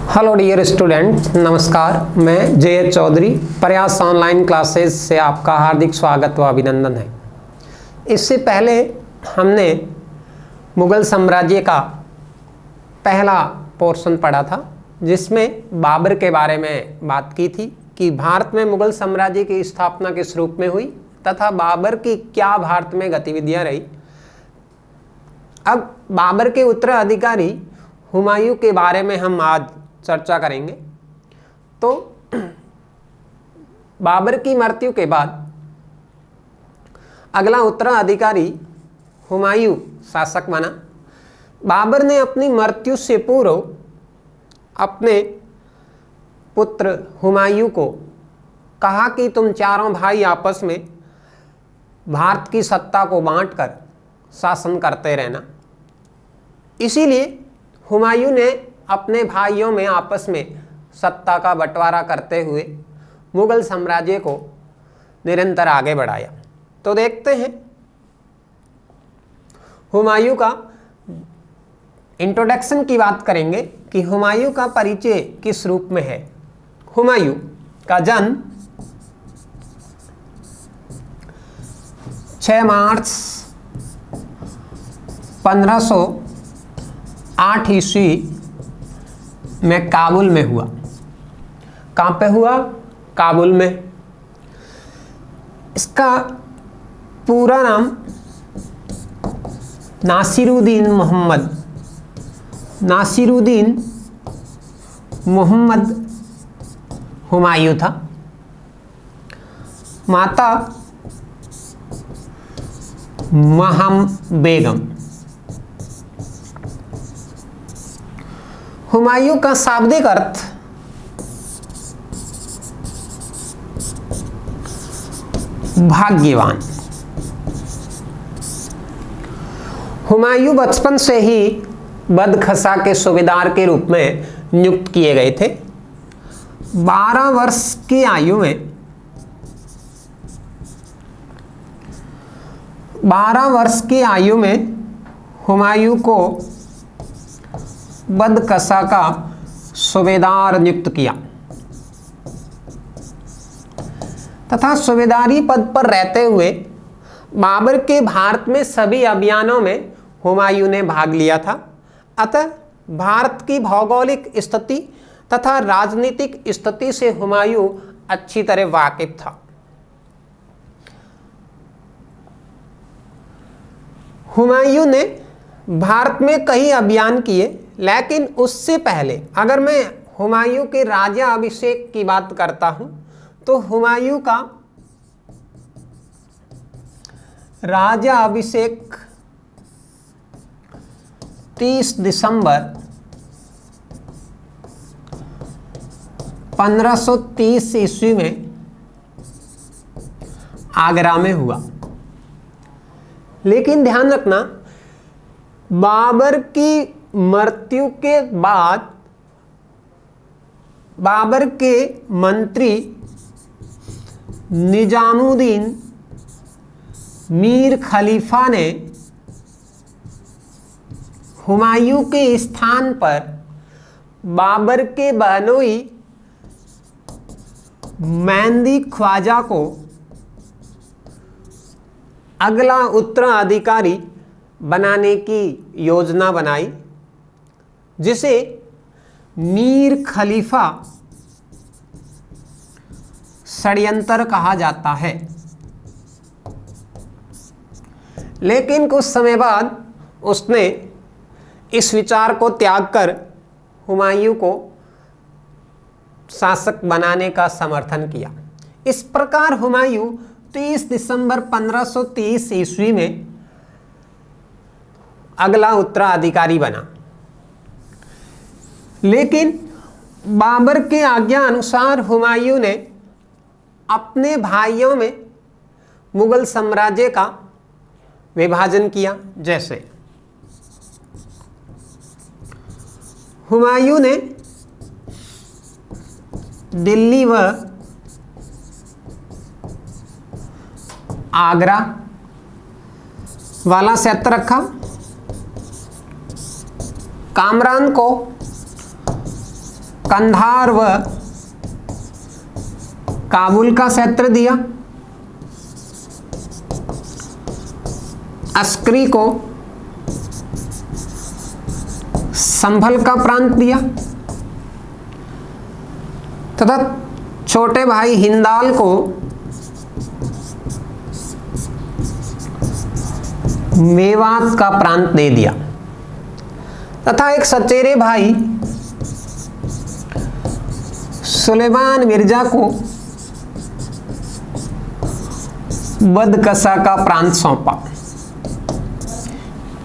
Hello dear student, नमस्कार। मैं जे चौधरी प्रयास ऑनलाइन क्लासेस से आपका हार्दिक स्वागत व अभिनंदन है। इससे पहले हमने मुग़ल साम्राज्य का पहला पोर्शन पढ़ा था, जिसमें बाबर के बारे में बात की थी कि भारत में मुग़ल साम्राज्य की स्थापना किस रूप में हुई तथा बाबर की क्या भारत में गतिविधियां रही। अब बाबर के उत्तराधिकारी हुमायूं के बारे में हम आज चर्चा करेंगे। तो बाबर की मृत्यु के बाद अगला उत्तराधिकारी हुमायूं शासक बना। बाबर ने अपनी मृत्यु से पूर्व अपने पुत्र हुमायूं को कहा कि तुम चारों भाई आपस में भारत की सत्ता को बांटकर शासन करते रहना। इसीलिए हुमायूं ने अपने भाइयों में आपस में सत्ता का बंटवारा करते हुए मुग़ल साम्राज्य को निरंतर आगे बढ़ाया। तो देखते हैं हुमायूं का इंट्रोडक्शन की बात करेंगे कि हुमायूं का परिचय किस रूप में है। हुमायूं का जन्म 6 मार्च 1508 ईस्वी में काबुल में हुआ। कहाँ पे हुआ? काबुल में। इसका पूरा नाम नासिरुद्दीन मोहम्मद हुमायूं था। माता महम बेगम। हुमायूं का शाब्दिक अर्थ भाग्यवान। हुमायूं बचपन से ही बदखसा के सूबेदार के रूप में नियुक्त किए गए थे। 12 वर्ष की आयु में हुमायूं को बदखसा का सूबेदार नियुक्त किया तथा सूबेदारी पद पर रहते हुए बाबर के भारत में सभी अभियानों में हुमायूं ने भाग लिया था। अतः भारत की भौगोलिक स्थिति तथा राजनीतिक स्थिति से हुमायूं अच्छी तरह वाकिफ था। हुमायूं ने भारत में कई अभियान किए, लेकिन उससे पहले अगर मैं हुमायूं के राजा अभिषेक की बात करता हूं तो हुमायूं का राजा अभिषेक 30 दिसंबर 1530 ईस्वी में आगरा में हुआ। लेकिन ध्यान रखना, बाबर की मृत्यु के बाद बाबर के मंत्री निजामुद्दीन मीर खलीफा ने हुमायूं के स्थान पर बाबर के बहनोई मेहंदी ख्वाजा को अगला उत्तराधिकारी बनाने की योजना बनाई, जिसे मीर खलीफा षड्यंत्र कहा जाता है। लेकिन कुछ समय बाद उसने इस विचार को त्याग कर हुमायूं को शासक बनाने का समर्थन किया। इस प्रकार हुमायूं 30 दिसंबर 1530 ईस्वी में अगला उत्तराधिकारी बना। लेकिन बाबर के आज्ञा अनुसार हुमायूं ने अपने भाइयों में मुग़ल साम्राज्य का विभाजन किया। जैसे हुमायूं ने दिल्ली व आगरा वाला क्षेत्र रखा। कामरान को कंधार व काबुल का क्षेत्र दिया, अस्करी को संभल का प्रांत दिया तथा छोटे भाई हिंदाल को मेवात का प्रांत दे दिया तथा एक सचेरे भाई सुलेमान मिर्जा को बदकसा का प्रांत सौंपा।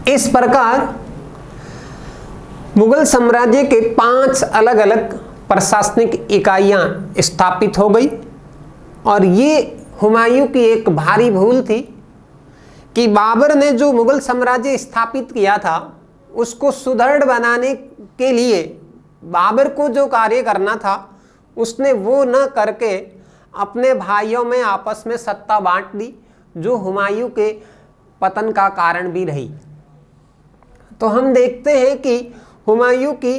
इस प्रकार मुगल साम्राज्य के 5 अलग अलग प्रशासनिक इकाइयां स्थापित हो गई और ये हुमायूं की एक भारी भूल थी कि बाबर ने जो मुगल साम्राज्य स्थापित किया था उसको सुदृढ़ बनाने के लिए बाबर को जो कार्य करना था उसने वो न करके अपने भाइयों में आपस में सत्ता बांट दी, जो हुमायूं के पतन का कारण भी रही। तो हम देखते हैं कि हुमायूं की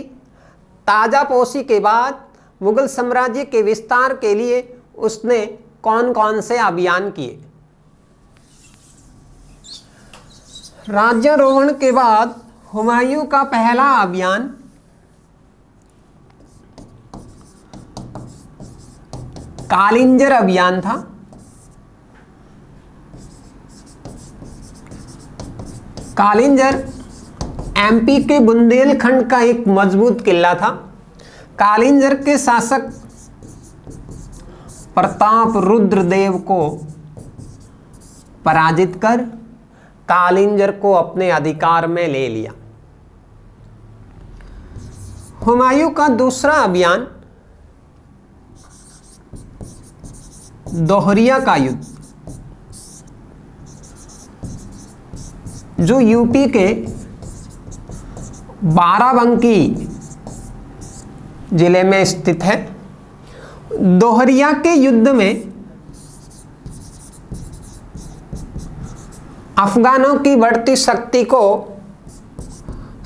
ताजापोशी के बाद मुगल साम्राज्य के विस्तार के लिए उसने कौन कौन से अभियान किए। राज्यारोहण के बाद हुमायूं का पहला अभियान कालिंजर अभियान था। कालिंजर एमपी के बुंदेलखंड का एक मजबूत किला था। कालिंजर के शासक प्रताप रुद्रदेव को पराजित कर कालिंजर को अपने अधिकार में ले लिया। हुमायूं का दूसरा अभियान दोहरिया का युद्ध, जो यूपी के बाराबंकी जिले में स्थित है। दोहरिया के युद्ध में अफगानों की बढ़ती शक्ति को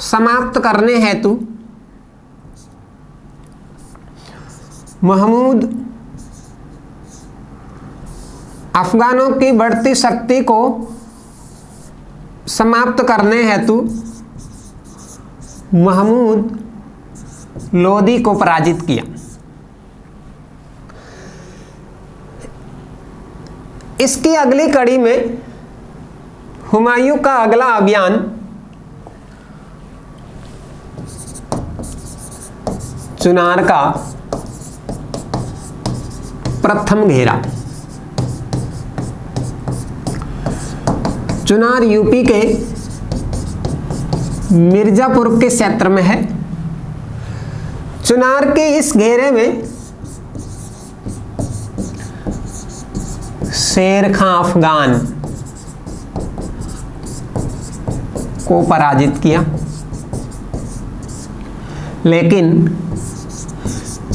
समाप्त करने हेतु महमूद अफगानों की बढ़ती शक्ति को समाप्त करने हेतु महमूद लोदी को पराजित किया। इसकी अगली कड़ी में हुमायूं का अगला अभियान चुनार का प्रथम घेरा। चुनार यूपी के मिर्जापुर के क्षेत्र में है। चुनार के इस घेरे में शेर खां अफगान को पराजित किया, लेकिन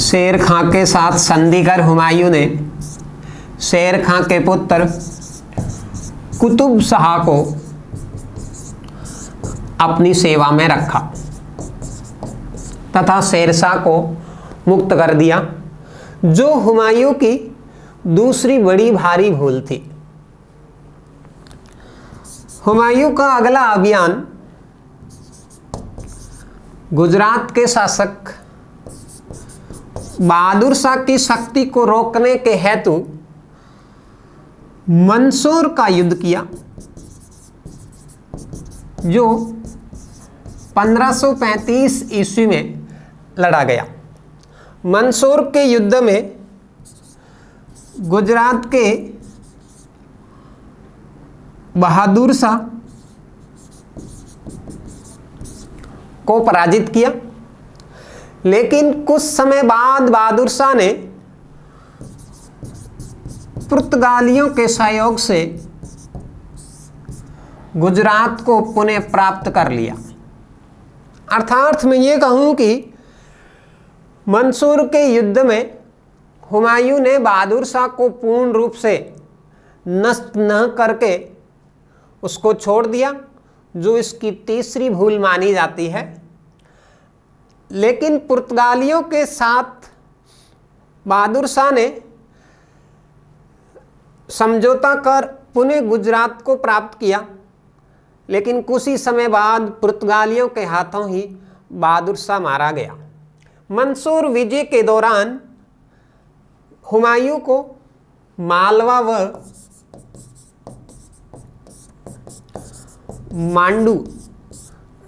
शेर खां के साथ संधि कर हुमायूं ने शेर खां के पुत्र कुतुब शाह को अपनी सेवा में रखा तथा शेरशाह को मुक्त कर दिया, जो हुमायूं की दूसरी बड़ी भारी भूल थी। हुमायूं का अगला अभियान गुजरात के शासक बहादुर शाह की शक्ति को रोकने के हेतु मंसूर का युद्ध किया, जो 1535 ईस्वी में लड़ा गया। मंसूर के युद्ध में गुजरात के बहादुर शाह को पराजित किया, लेकिन कुछ समय बाद बहादुर शाह ने पुर्तगालियों के सहयोग से गुजरात को पुनः प्राप्त कर लिया। अर्थात मैं ये कहूं कि मंसूर के युद्ध में हुमायूं ने बहादुर शाह को पूर्ण रूप से नष्ट न करके उसको छोड़ दिया, जो इसकी तीसरी भूल मानी जाती है। लेकिन पुर्तगालियों के साथ बहादुर शाह ने समझौता कर पुनः गुजरात को प्राप्त किया, लेकिन कुछ ही समय बाद पुर्तगालियों के हाथों ही बहादुर शाह मारा गया। मंसूर विजय के दौरान हुमायूं को मालवा व मांडू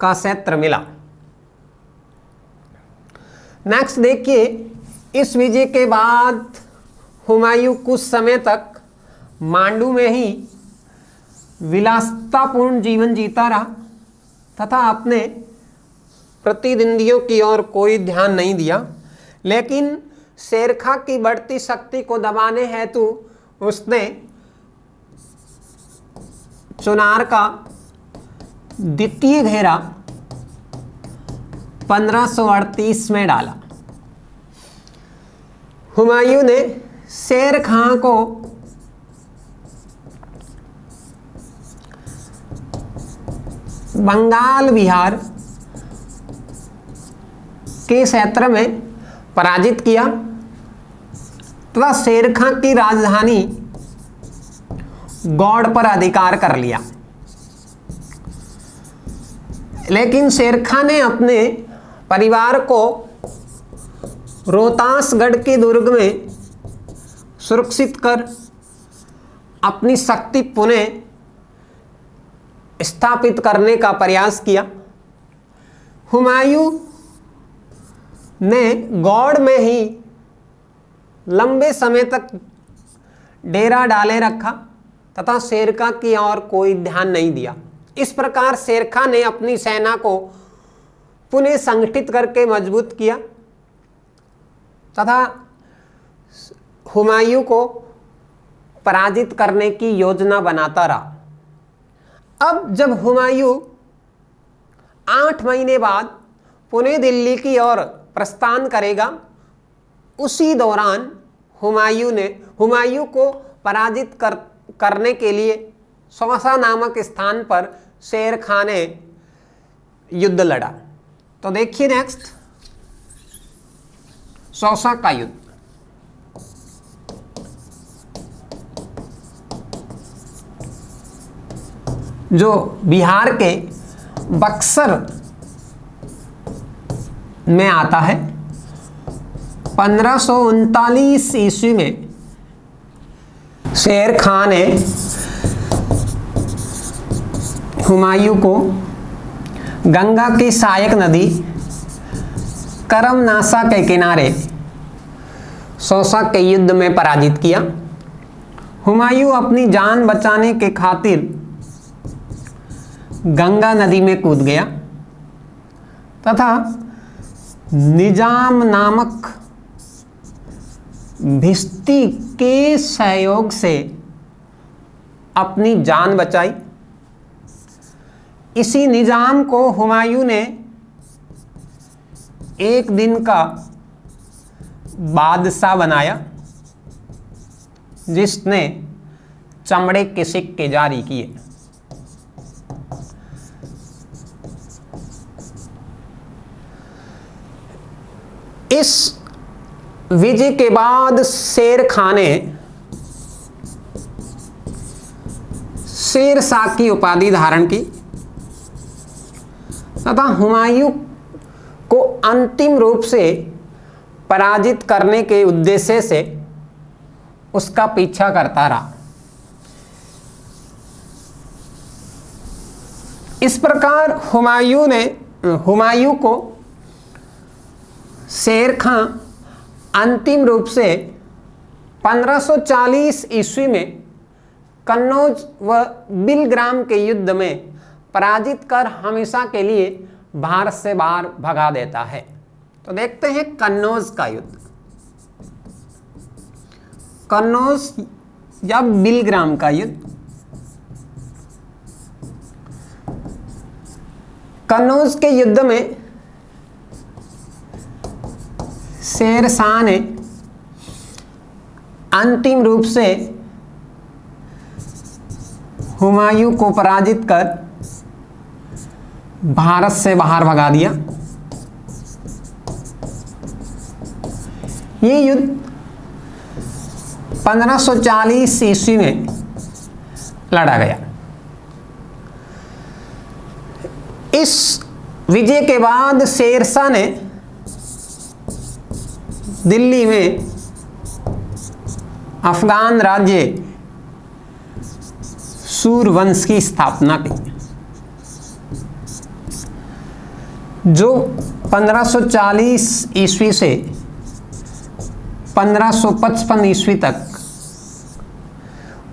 का क्षेत्र मिला। नेक्स्ट देखिए, इस विजय के बाद हुमायूं कुछ समय तक मांडू में ही विलासितापूर्ण जीवन जीता रहा तथा अपने प्रतिद्वंदियों की ओर कोई ध्यान नहीं दिया, लेकिन शेर खां की बढ़ती शक्ति को दबाने हेतु उसने चुनार का द्वितीय घेरा 1538 में डाला। हुमायूं ने शेर खां को बंगाल विहार के क्षेत्र में पराजित किया तथा शेर खां की राजधानी गौड़ पर अधिकार कर लिया। लेकिन शेर खां ने अपने परिवार को रोहतासगढ़ के दुर्ग में सुरक्षित कर अपनी शक्ति पुनः स्थापित करने का प्रयास किया। हुमायूं ने गौड़ में ही लंबे समय तक डेरा डाले रखा तथा शेर खां की ओर कोई ध्यान नहीं दिया। इस प्रकार शेर खां ने अपनी सेना को पुनः संगठित करके मजबूत किया तथा हुमायूं को पराजित करने की योजना बनाता रहा। अब जब हुमायूं 8 महीने बाद पुणे दिल्ली की ओर प्रस्थान करेगा, उसी दौरान हुमायूं को पराजित करने के लिए सौसा नामक स्थान पर शेर खां ने युद्ध लड़ा। तो देखिए नेक्स्ट, सौसा का युद्ध। जो बिहार के बक्सर में आता है। 1539 ईस्वी में शेर खां ने हुमायूं को गंगा की सहायक नदी करमनासा के किनारे सौसा के युद्ध में पराजित किया। हुमायूं अपनी जान बचाने के खातिर गंगा नदी में कूद गया तथा निजाम नामक भिश्ती के सहयोग से अपनी जान बचाई। इसी निजाम को हुमायूं ने एक दिन का बादशाह बनाया, जिसने चमड़े के सिक्के जारी किए। इस विजय के बाद शेर खां ने शेर शाह की उपाधि धारण की तथा हुमायूं को अंतिम रूप से पराजित करने के उद्देश्य से उसका पीछा करता रहा। इस प्रकार हुमायूं को शेर खां अंतिम रूप से 1540 ईस्वी में कन्नौज व बिलग्राम के युद्ध में पराजित कर हमेशा के लिए भारत से बाहर भगा देता है। तो देखते हैं कन्नौज का युद्ध। कन्नौज या बिलग्राम का युद्ध। कन्नौज के युद्ध में शेर शाह ने अंतिम रूप से हुमायूं को पराजित कर भारत से बाहर भगा दिया। ये युद्ध 1540 ईस्वी में लड़ा गया। इस विजय के बाद शेरशाह ने दिल्ली में अफगान राज्य सूरवंश की स्थापना की, जो 1540 ईस्वी से 1555 ईस्वी तक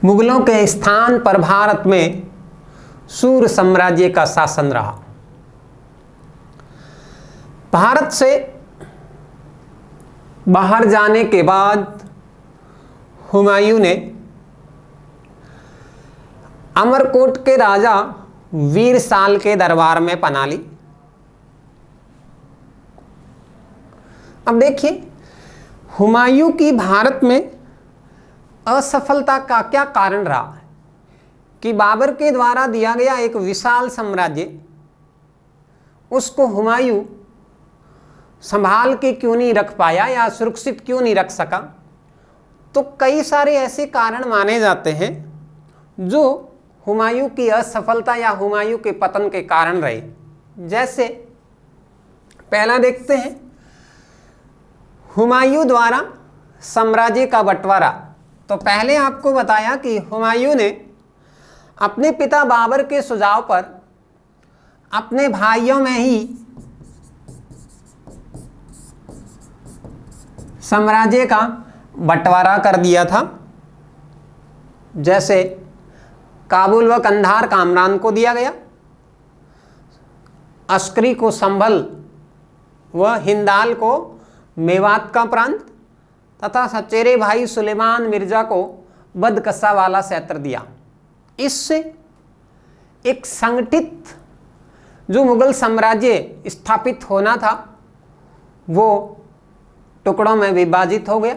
मुगलों के स्थान पर भारत में सूर साम्राज्य का शासन रहा। भारत से बाहर जाने के बाद हुमायूं ने अमरकोट के राजा वीर साल के दरबार में पनाह ली। अब देखिए, हुमायूं की भारत में असफलता का क्या कारण रहा कि बाबर के द्वारा दिया गया एक विशाल साम्राज्य, उसको हुमायूं संभाल के क्यों नहीं रख पाया या सुरक्षित क्यों नहीं रख सका। तो कई सारे ऐसे कारण माने जाते हैं जो हुमायूं की असफलता या हुमायूं के पतन के कारण रहे। जैसे पहला देखते हैं, हुमायूं द्वारा साम्राज्य का बंटवारा। तो पहले आपको बताया कि हुमायूं ने अपने पिता बाबर के सुझाव पर अपने भाइयों में ही साम्राज्य का बंटवारा कर दिया था। जैसे काबुल व कंधार कामरान को दिया गया, अस्करी को संभल व हिंदाल को मेवात का प्रांत तथा सचेरे भाई सुलेमान मिर्जा को बदकसा वाला क्षेत्र दिया। इससे एक संगठित जो मुगल साम्राज्य स्थापित होना था वो टुकड़ों में विभाजित हो गया।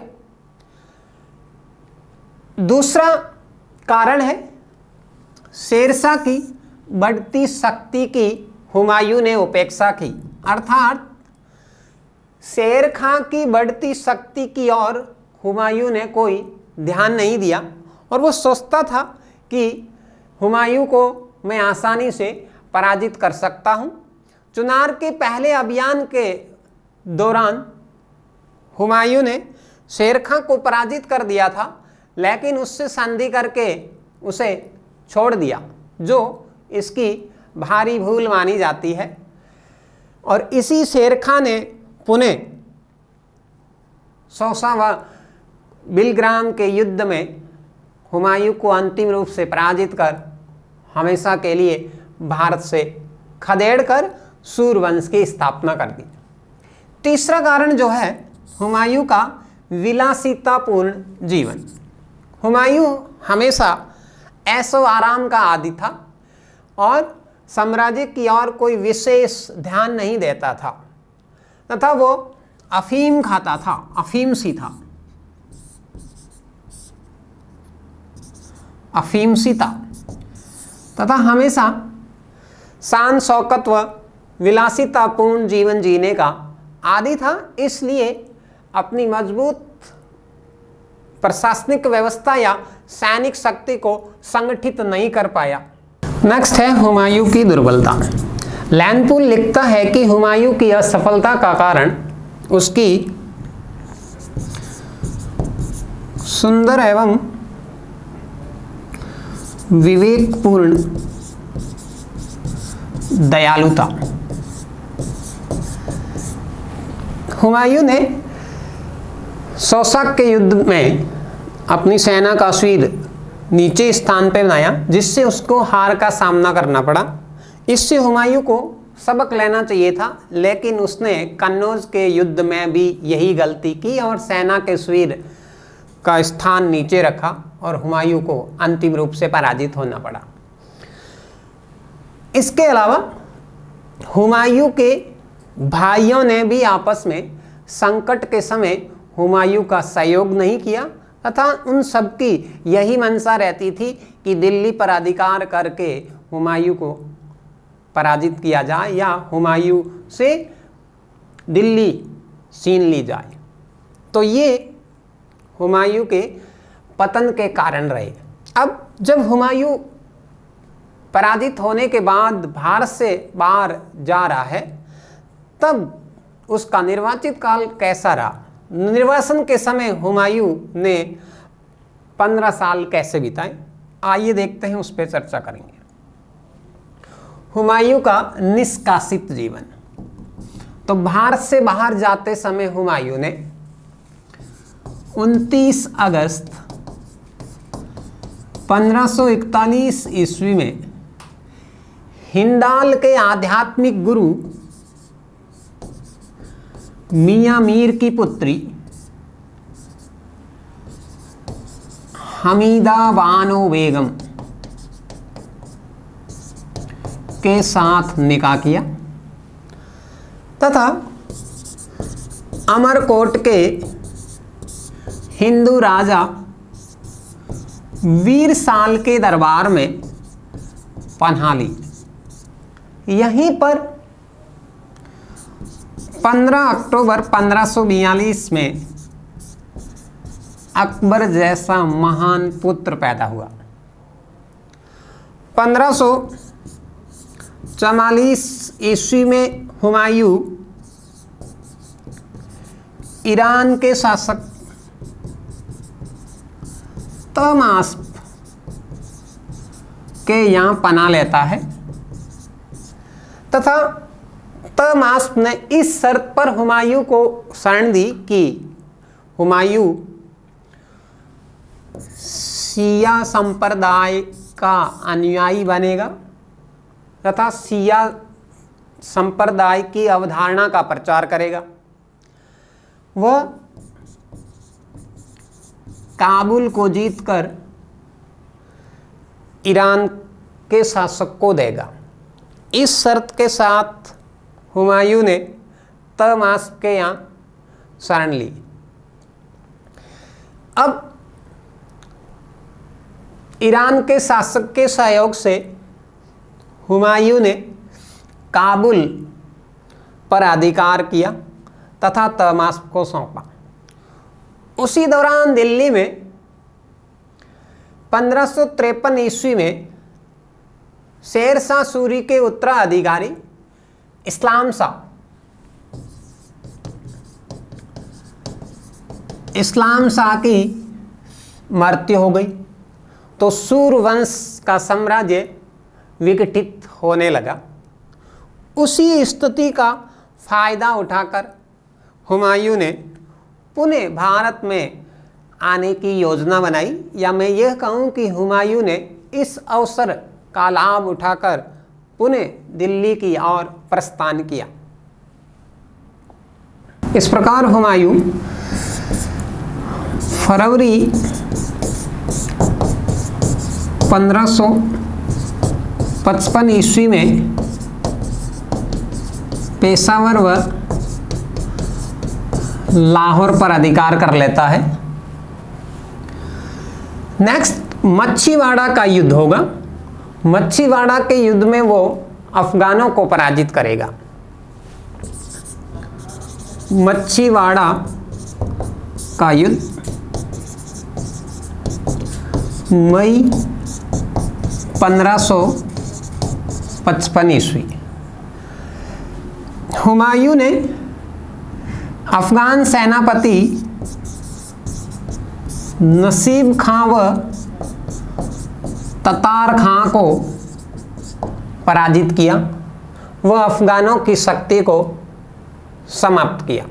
दूसरा कारण है शेरशाह की बढ़ती शक्ति की हुमायूं ने उपेक्षा की, अर्थात शेर खां की बढ़ती शक्ति की ओर हुमायूं ने कोई ध्यान नहीं दिया और वो सोचता था कि हुमायूं को मैं आसानी से पराजित कर सकता हूं। चुनार के पहले अभियान के दौरान हुमायूं ने शेर खां को पराजित कर दिया था, लेकिन उससे संधि करके उसे छोड़ दिया, जो इसकी भारी भूल मानी जाती है। और इसी शेर खां ने पुनः सौसा व बिलग्राम के युद्ध में हुमायूं को अंतिम रूप से पराजित कर हमेशा के लिए भारत से खदेड़ कर सूरवंश की स्थापना कर दी। तीसरा कारण जो है हुमायूं का विलासितापूर्ण जीवन। हुमायूं हमेशा ऐशो आराम का आदी था और साम्राज्य की ओर कोई विशेष ध्यान नहीं देता था तथा वो अफीम खाता था, अफीमसी था, अफीमसी था तथा हमेशा शान शौकत व विलासितापूर्ण जीवन जीने का आदी था। इसलिए अपनी मजबूत प्रशासनिक व्यवस्था या सैनिक शक्ति को संगठित नहीं कर पाया। नेक्स्ट है हुमायूं की दुर्बलता। लैनपूल लिखता है कि हुमायूं की असफलता का कारण उसकी सुंदर एवं विवेकपूर्ण दयालुता। हुमायूं ने शौशक के युद्ध में अपनी सेना का सिर नीचे स्थान पर बनाया, जिससे उसको हार का सामना करना पड़ा। इससे हुमायूं को सबक लेना चाहिए था, लेकिन उसने कन्नौज के युद्ध में भी यही गलती की और सेना के सिर का स्थान नीचे रखा और हुमायूं को अंतिम रूप से पराजित होना पड़ा। इसके अलावा हुमायूं के भाइयों ने भी आपस में संकट के समय हुमायूं का सहयोग नहीं किया तथा उन सबकी यही मंशा रहती थी कि दिल्ली पर अधिकार करके हुमायूं को पराजित किया जाए या हुमायूं से दिल्ली छीन ली जाए। तो ये हुमायूं के पतन के कारण रहे। अब जब हुमायूं पराजित होने के बाद भारत से बाहर जा रहा है, तब उसका निर्वाचित काल कैसा रहा? निर्वासन के समय हुमायूं ने 15 साल कैसे बिताए, आइए देखते हैं, उस पर चर्चा करेंगे। हुमायूं का निष्कासित जीवन। तो भारत से बाहर जाते समय हुमायूं ने 29 अगस्त 1541 ईस्वी में हिंदाल के आध्यात्मिक गुरु मियां मीर की पुत्री हमीदा बानो बेगम के साथ निकाह किया तथा अमरकोट के हिंदू राजा वीर साल के दरबार में पनाह ली। यहीं पर 15 अक्टूबर 1542 में अकबर जैसा महान पुत्र पैदा हुआ। 1544 ईस्वी में हुमायूं ईरान के शासक तहमास्प के यहाँ पनाह लेता है तथा तहमास्प ने इस शर्त पर हुमायूं को शरण दी कि हुमायूं शिया संप्रदाय का अनुयायी बनेगा तथा शिया संप्रदाय की अवधारणा का प्रचार करेगा। वह काबुल को जीतकर ईरान के शासक को देगा। इस शर्त के साथ हुमायूं ने तहमास्प के यहाँ शरण ली। अब ईरान के शासक के सहयोग से हुमायूं ने काबुल पर अधिकार किया तथा तहमास्प को सौंपा। उसी दौरान दिल्ली में 1553 ईस्वी में शेर शाह सूरी के उत्तराधिकारी इस्लाम शाह की मृत्यु हो गई तो सूरवंश का साम्राज्य विघटित होने लगा। उसी स्थिति का फायदा उठाकर हुमायूं ने पुनः भारत में आने की योजना बनाई, या मैं यह कहूँ कि हुमायूं ने इस अवसर का लाभ उठाकर पुनः दिल्ली की ओर प्रस्थान किया। इस प्रकार हुमायूं फरवरी 1555 ईस्वी में पेशावर व लाहौर पर अधिकार कर लेता है। नेक्स्ट मच्छीवाड़ा का युद्ध होगा। मच्छीवाड़ा के युद्ध में वो अफगानों को पराजित करेगा। मच्छीवाड़ा का युद्ध मई 1555 ईस्वी। हुमायूं ने अफगान सेनापति नसीब खां व ततार खां को पराजित किया। वह अफगानों की शक्ति को समाप्त किया।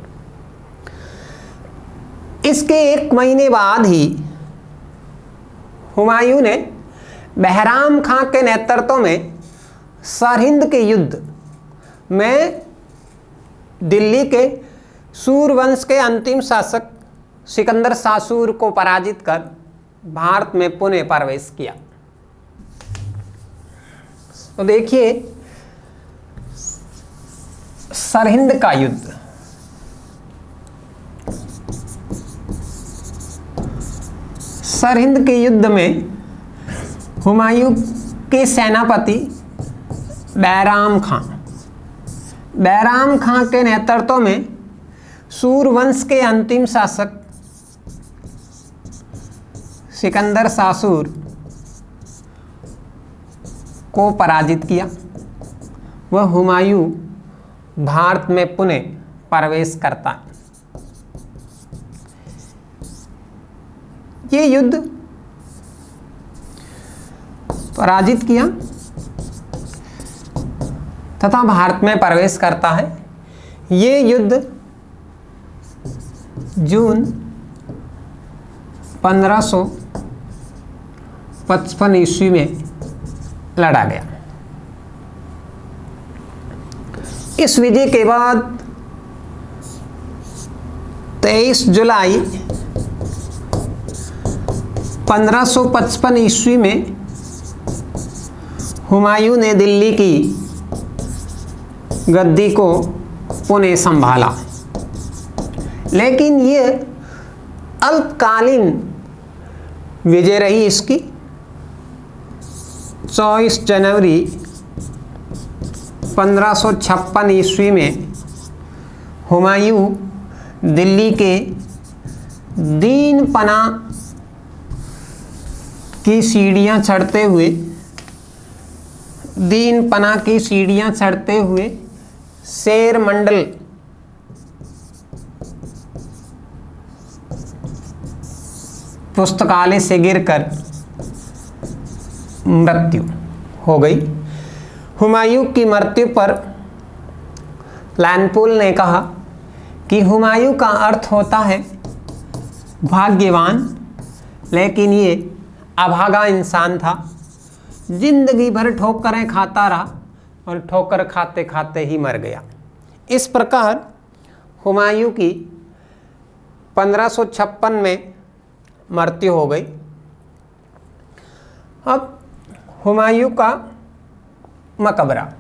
इसके 1 महीने बाद ही हुमायूं ने बहराम खां के नेतृत्व में सरहिंद के युद्ध में दिल्ली के सूरवंश के अंतिम शासक सिकंदर शाह को पराजित कर भारत में पुनः प्रवेश किया। तो देखिए सरहिंद का युद्ध। सरहिंद के युद्ध में हुमायूं के सेनापति बैराम खां के नेतृत्व में सूरवंश के अंतिम शासक सिकंदर सासूर को पराजित किया। वह हुमायूं भारत में पुनः प्रवेश करता है। ये युद्ध पराजित किया तथा भारत में प्रवेश करता है। ये युद्ध जून 1555 ईस्वी में लड़ा गया। इस विजय के बाद 23 जुलाई 1555 ईस्वी में हुमायूं ने दिल्ली की गद्दी को पुनः संभाला, लेकिन ये अल्पकालीन विजय रही इसकी। 24 जनवरी 1556 ईस्वी में हुमायूं दिल्ली के दीन पना की सीढ़ियां चढ़ते हुए शेर मंडल पुस्तकालय से गिरकर मृत्यु हो गई। हुमायूं की मृत्यु पर लैनपोल ने कहा कि हुमायूं का अर्थ होता है भाग्यवान, लेकिन ये अभागा इंसान था। जिंदगी भर ठोकरें खाता रहा और ठोकर खाते खाते ही मर गया। इस प्रकार हुमायूं की 1556 में मृत्यु हो गई। अब हुमायूं का मकबरा,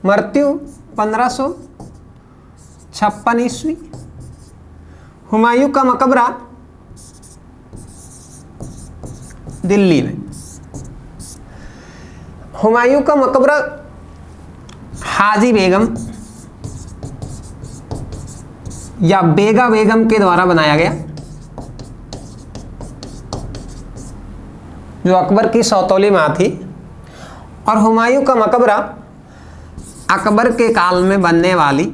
मृत्यु 1556 ईस्वी। हुमायूं का मकबरा दिल्ली में। हुमायूं का मकबरा हाजी बेगम या बेगा बेगम के द्वारा बनाया गया, जो अकबर की सौतोली मां थी। और हुमायूं का मकबरा अकबर के काल में बनने वाली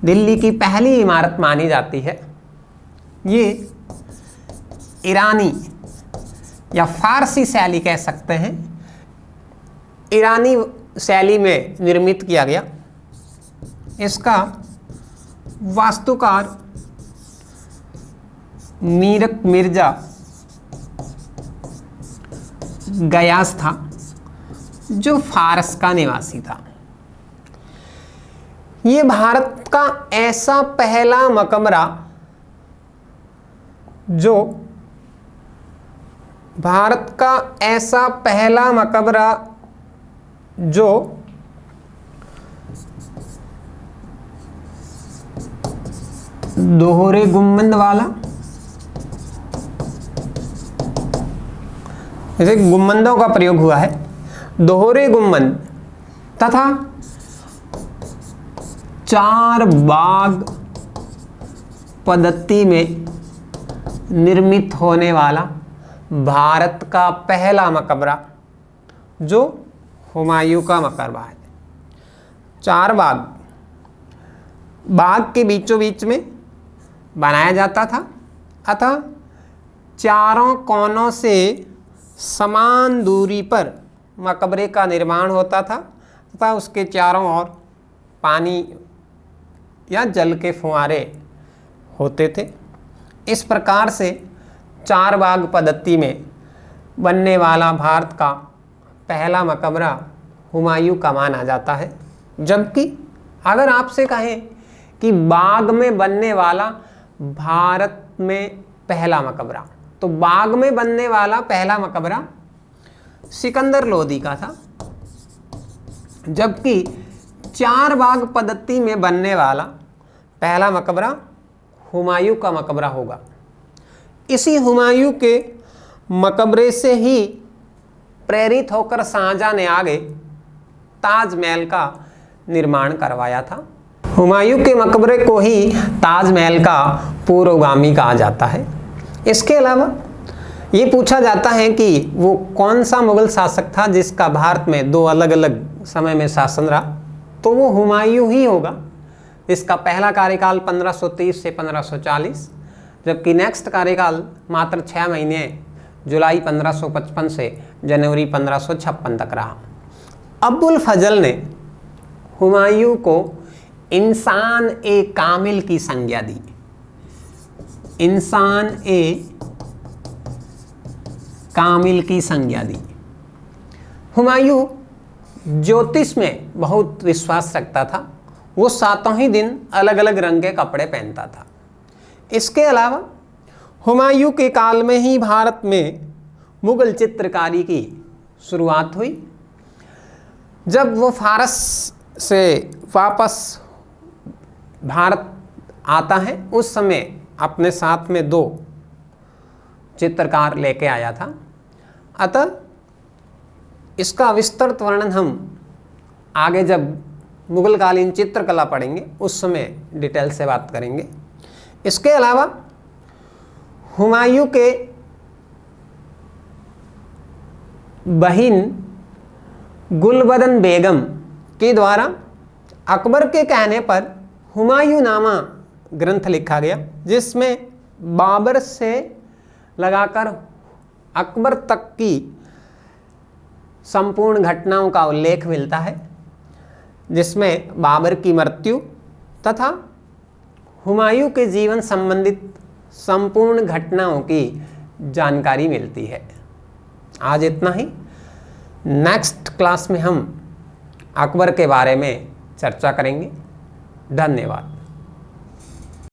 दिल्ली की पहली इमारत मानी जाती है। ये ईरानी या फारसी शैली कह सकते हैं, ईरानी शैली में निर्मित किया गया। इसका वास्तुकार मीरक मिर्जा गयास था, जो फारस का निवासी था। ये भारत का ऐसा पहला मकबरा जो दोहरे गुंबद वाला, जैसे गुंबदों का प्रयोग हुआ है, दोहरे गुंबद तथा 4 बाग पद्धति में निर्मित होने वाला भारत का पहला मकबरा जो हुमायूं का मकबरा है। 4 बाग के बीचों बीच में बनाया जाता था, अतः चारों कोनों से समान दूरी पर मकबरे का निर्माण होता था तथा उसके चारों ओर पानी या जल के फुहारे होते थे। इस प्रकार से 4 बाग पद्धति में बनने वाला भारत का पहला मकबरा हुमायूं का माना जाता है। जबकि अगर आपसे कहें कि बाग में बनने वाला भारत में पहला मकबरा, तो बाग में बनने वाला पहला मकबरा सिकंदर लोदी का था, जबकि 4 बाग पद्धति में बनने वाला पहला मकबरा हुमायूं का मकबरा होगा। इसी हुमायूं के मकबरे से ही प्रेरित होकर शाहजहां ने आगे ताजमहल का निर्माण करवाया था। हुमायूं के मकबरे को ही ताजमहल का पूर्वगामी कहा जाता है। इसके अलावा ये पूछा जाता है कि वो कौन सा मुगल शासक था जिसका भारत में 2 अलग अलग समय में शासन रहा, तो वो हुमायूं ही होगा। इसका पहला कार्यकाल 1530 से 1540, जबकि नेक्स्ट कार्यकाल मात्र 6 महीने जुलाई 1555 से जनवरी 1556 तक रहा। अबुल फजल ने हुमायूं को इंसान ए कामिल की संज्ञा दी। इंसान ए कामिल की संज्ञा दी। हुमायूं ज्योतिष में बहुत विश्वास रखता था। वो 7 ही दिन अलग अलग रंग के कपड़े पहनता था। इसके अलावा हुमायूं के काल में ही भारत में मुगल चित्रकारी की शुरुआत हुई। जब वो फारस से वापस भारत आता है उस समय अपने साथ में 2 चित्रकार लेके आया था। अतः इसका विस्तृत वर्णन हम आगे जब मुगलकालीन चित्रकला पढ़ेंगे उस समय डिटेल से बात करेंगे। इसके अलावा हुमायूं के बहन गुलबदन बेगम के द्वारा अकबर के कहने पर हुमायूंनामा ग्रंथ लिखा गया, जिसमें बाबर से लगाकर अकबर तक की संपूर्ण घटनाओं का उल्लेख मिलता है, जिसमें बाबर की मृत्यु तथा हुमायूं के जीवन संबंधित संपूर्ण घटनाओं की जानकारी मिलती है। आज इतना ही। नेक्स्ट क्लास में हम अकबर के बारे में चर्चा करेंगे। धन्यवाद।